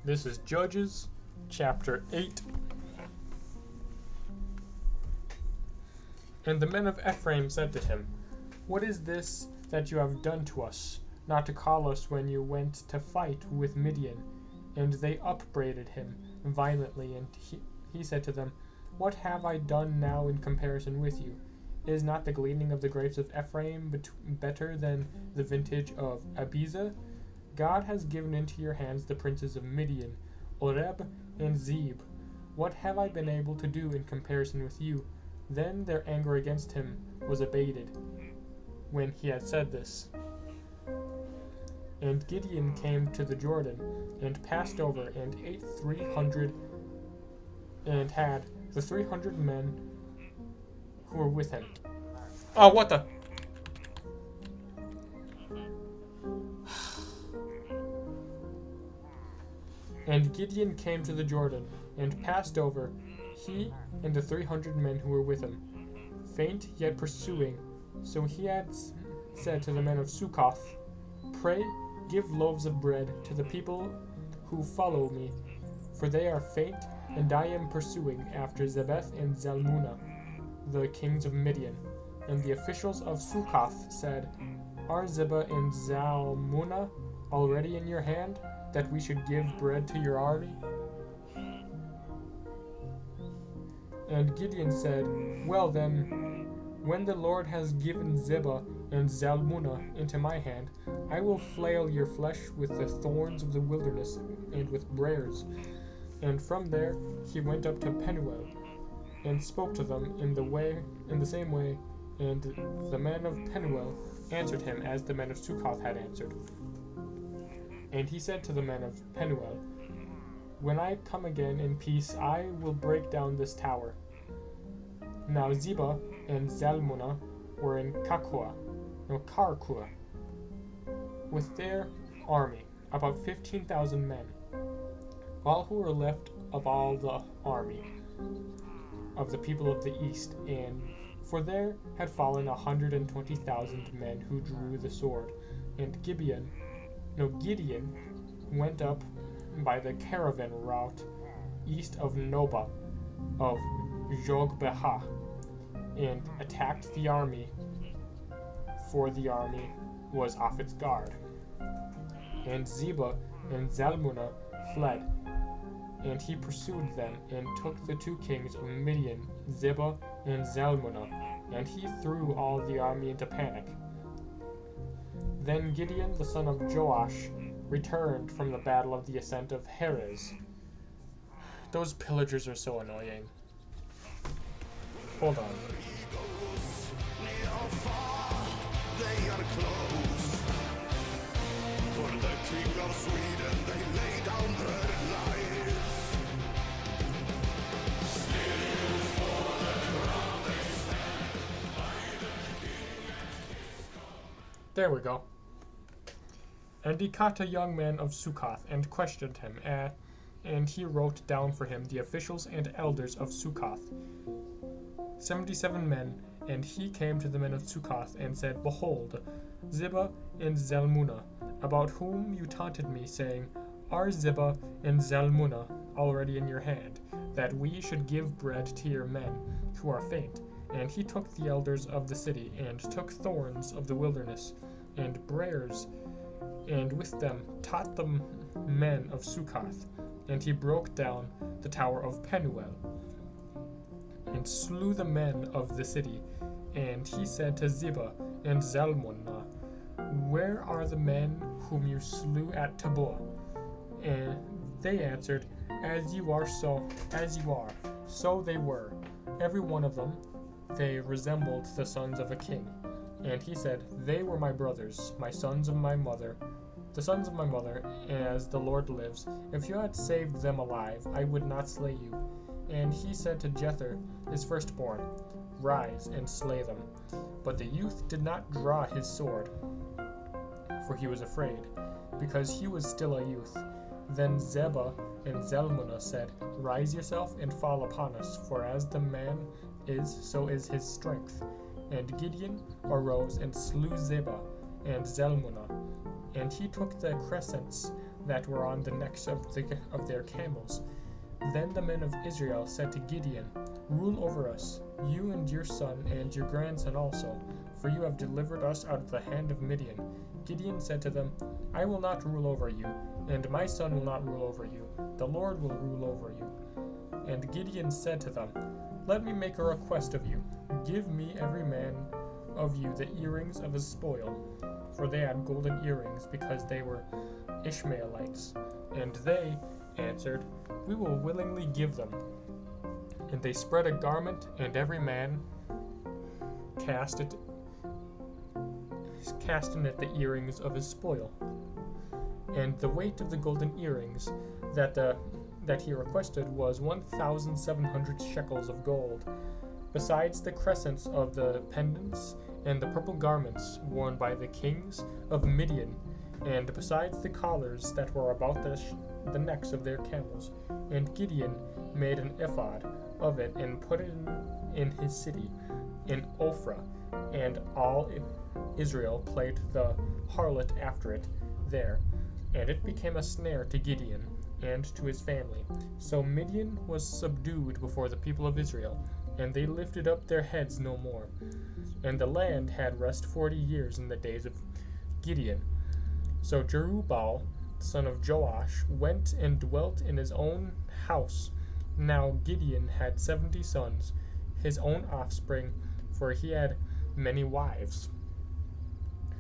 This is Judges, chapter 8. And the men of Ephraim said to him, What is this that you have done to us, not to call us when you went to fight with Midian? And they upbraided him violently, and he said to them, What have I done now in comparison with you? Is not the gleaning of the grapes of Ephraim better than the vintage of Abizah? God has given into your hands the princes of Midian, Oreb and Zeb. What have I been able to do in comparison with you? Then their anger against him was abated when he had said this. And Gideon came to the Jordan, and passed over, and ate 300, and had the 300 men who were with him. Oh, what the? And Gideon came to the Jordan, and passed over, he and the 300 men who were with him, faint yet pursuing. So he had said to the men of Succoth, Pray, give loaves of bread to the people who follow me, for they are faint, and I am pursuing after Zebeth and Zalmunna, the kings of Midian. And the officials of Succoth said, Are Zebah and Zalmunna already in your hand, that we should give bread to your army? And Gideon said, Well then, when the Lord has given Zebah and Zalmunna into my hand, I will flail your flesh with the thorns of the wilderness and with briars. And from there he went up to Penuel, and spoke to them in the same way, and the men of Penuel answered him as the men of Succoth had answered. And he said to the men of Penuel, When I come again in peace, I will break down this tower. Now Zebah and Zalmunna were in Karkua, with their army, about 15,000 men, all who were left of all the army of the people of the east, and for there had fallen 120,000 men who drew the sword. And Gideon went up by the caravan route east of Nobah of Jogbehah, and attacked the army, for the army was off its guard. And Zebah and Zalmunna fled, and he pursued them, and took the two kings of Midian, Zebah and Zalmunna, and he threw all the army into panic. Then Gideon the son of Joash returned from the battle of the ascent of Heres. Those pillagers are so annoying. Hold on. There we go. And he caught a young man of Succoth, and questioned him, and he wrote down for him the officials and elders of Succoth, 77 men. And he came to the men of Succoth, and said, Behold, Zebah and Zalmunna, about whom you taunted me, saying, Are Zebah and Zalmunna already in your hand, that we should give bread to your men who are faint? And he took the elders of the city, and took thorns of the wilderness, and briars, and with them taught the men of Succoth. And he broke down the tower of Penuel, and slew the men of the city. And he said to Zebah and Zalmunna, Where are the men whom you slew at Tabor? And they answered, As you are, so they were, every one of them. They resembled the sons of a king. And he said, They were my brothers, my sons of my mother, the sons of my mother, as the Lord lives. If you had saved them alive, I would not slay you. And he said to Jether, his firstborn, Rise and slay them. But the youth did not draw his sword, for he was afraid, because he was still a youth. Then Zebah and Zalmunna said, Rise yourself and fall upon us, for as the man is, so is his strength. And Gideon arose and slew Zebah and Zalmunna, and he took the crescents that were on the necks of their camels. Then the men of Israel said to Gideon, "Rule over us, you and your son and your grandson also, for you have delivered us out of the hand of Midian." Gideon said to them, "I will not rule over you, and my son will not rule over you. The Lord will rule over you." And Gideon said to them, "Let me make a request of you. Give me every man of you the earrings of his spoil." For they had golden earrings, because they were Ishmaelites. And they answered, "We will willingly give them." And they spread a garment, and every man cast in it the earrings of his spoil. And the weight of the golden earrings that he requested was 1,700 shekels of gold, besides the crescents of the pendants and the purple garments worn by the kings of Midian, and besides the collars that were about the necks of their camels. And Gideon made an ephod of it and put it in his city, in Ophrah, and all Israel played the harlot after it there, and it became a snare to Gideon and to his family. So Midian was subdued before the people of Israel, and they lifted up their heads no more. And the land had rest 40 years in the days of Gideon. So Jerubbaal, son of Joash, went and dwelt in his own house. Now Gideon had 70 sons, his own offspring, for he had many wives.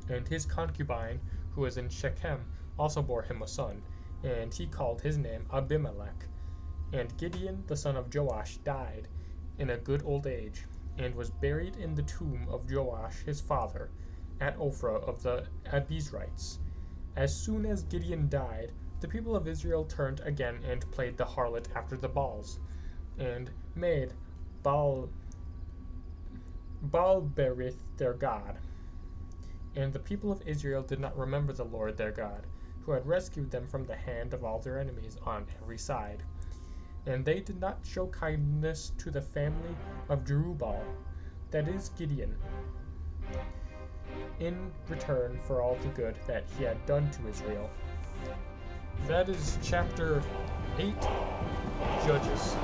And his concubine, who was in Shechem, also bore him a son, and he called his name Abimelech. And Gideon the son of Joash died in a good old age, and was buried in the tomb of Joash his father, at Ophrah of the Abizrites. As soon as Gideon died, the people of Israel turned again and played the harlot after the Baals, and made Baal-berith their god. And the people of Israel did not remember the Lord their God, who had rescued them from the hand of all their enemies on every side. And they did not show kindness to the family of Jerubbaal, that is Gideon, in return for all the good that he had done to Israel. That is chapter 8, Judges.